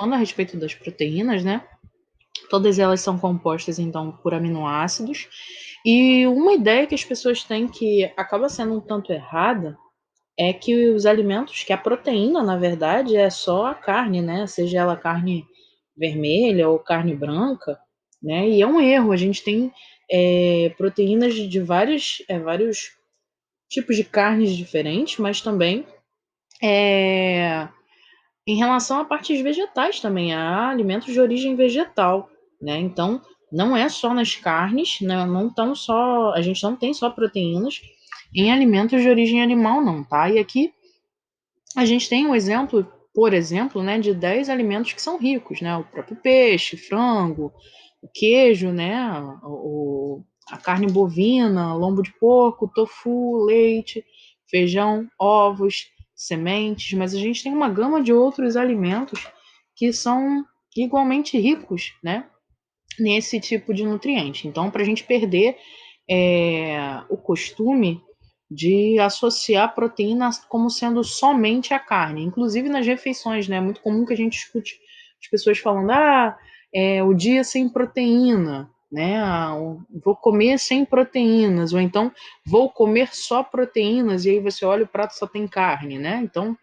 a respeito das proteínas, né? Todas elas são compostas, então, por aminoácidos. E uma ideia que as pessoas têm que acaba sendo um tanto errada é que os alimentos, que a proteína, na verdade, é só a carne, né? Seja ela carne vermelha ou carne branca, né? E é um erro. A gente tem proteínas de vários tipos de carnes diferentes, mas também em relação a partes vegetais também, há alimentos de origem vegetal, né? Então, não é só nas carnes, não tão só, a gente não tem só proteínas em alimentos de origem animal, não, tá? E aqui a gente tem um exemplo, por exemplo, né, de 10 alimentos que são ricos, né? O próprio peixe, frango, o queijo, né? A carne bovina, lombo de porco, tofu, leite, feijão, ovos, sementes, mas a gente tem uma gama de outros alimentos que são igualmente ricos, né? Nesse tipo de nutriente. Então, para a gente perder o costume de associar proteína como sendo somente a carne, inclusive nas refeições, né? É muito comum que a gente escute as pessoas falando: o dia sem proteína, né? Vou comer sem proteínas, ou então vou comer só proteínas, e aí você olha o prato só tem carne, né? Então,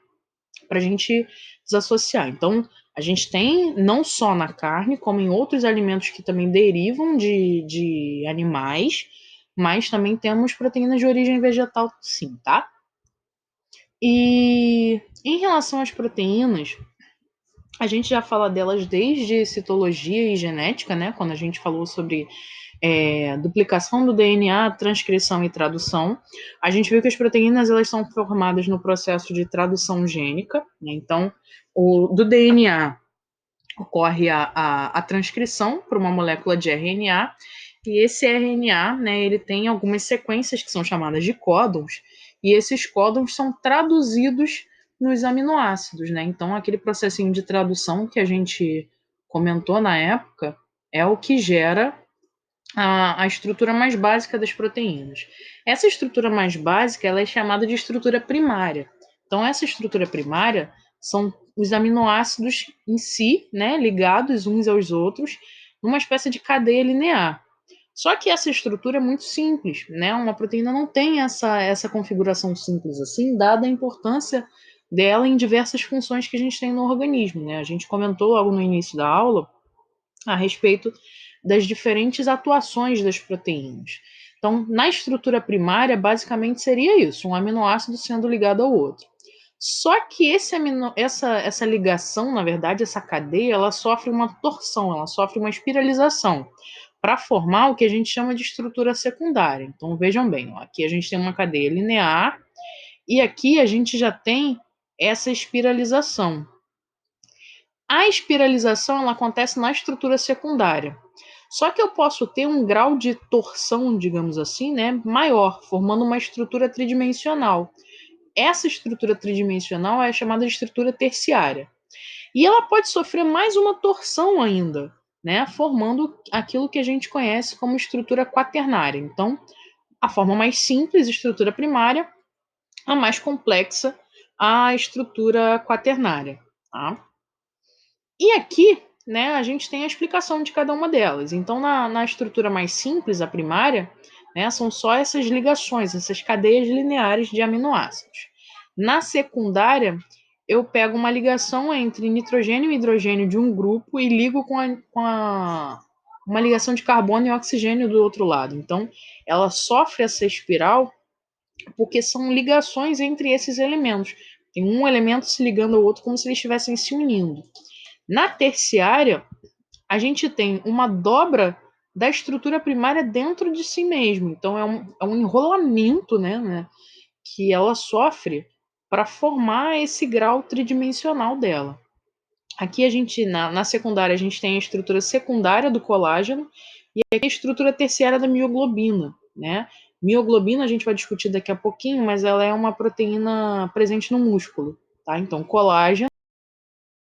para a gente desassociar. Então, a gente tem não só na carne, como em outros alimentos que também derivam de animais, mas também temos proteínas de origem vegetal, sim, tá? E em relação às proteínas, a gente já fala delas desde citologia e genética, né? Quando a gente falou sobre duplicação do DNA, transcrição e tradução. A gente viu que as proteínas elas são formadas no processo de tradução gênica, né? Então, do DNA ocorre a transcrição para uma molécula de RNA, e esse RNA, né, ele tem algumas sequências que são chamadas de códons, e esses códons são traduzidos nos aminoácidos, né? Então, aquele processinho de tradução que a gente comentou na época é o que gera a estrutura mais básica das proteínas. Essa estrutura mais básica ela é chamada de estrutura primária. Então, essa estrutura primária são os aminoácidos em si, né, ligados uns aos outros, numa espécie de cadeia linear. Só que essa estrutura é muito simples, né? Uma proteína não tem essa configuração simples assim, dada a importância dela em diversas funções que a gente tem no organismo, né? A gente comentou logo no início da aula a respeito das diferentes atuações das proteínas. Então, na estrutura primária, basicamente seria isso, um aminoácido sendo ligado ao outro. Só que essa ligação, na verdade, essa cadeia, ela sofre uma torção, ela sofre uma espiralização para formar o que a gente chama de estrutura secundária. Então, vejam bem, ó, aqui a gente tem uma cadeia linear e aqui a gente já tem essa espiralização. A espiralização ela acontece na estrutura secundária. Só que eu posso ter um grau de torção, digamos assim, né, maior, formando uma estrutura tridimensional. Essa estrutura tridimensional é chamada de estrutura terciária. E ela pode sofrer mais uma torção ainda, né, formando aquilo que a gente conhece como estrutura quaternária. Então, a forma mais simples, estrutura primária, a mais complexa, a estrutura quaternária. Tá? E aqui, né, a gente tem a explicação de cada uma delas. Então, na estrutura mais simples, a primária, né, são só essas ligações, essas cadeias lineares de aminoácidos. Na secundária, eu pego uma ligação entre nitrogênio e hidrogênio de um grupo e ligo uma ligação de carbono e oxigênio do outro lado. Então, ela sofre essa espiral porque são ligações entre esses elementos. Tem um elemento se ligando ao outro como se eles estivessem se unindo. Na terciária, a gente tem uma dobra da estrutura primária dentro de si mesmo. Então, é um enrolamento, né, que ela sofre para formar esse grau tridimensional dela. Aqui a gente, na secundária, a gente tem a estrutura secundária do colágeno e aqui a estrutura terciária da mioglobina, né? Mioglobina a gente vai discutir daqui a pouquinho, mas ela é uma proteína presente no músculo, tá? Então, colágeno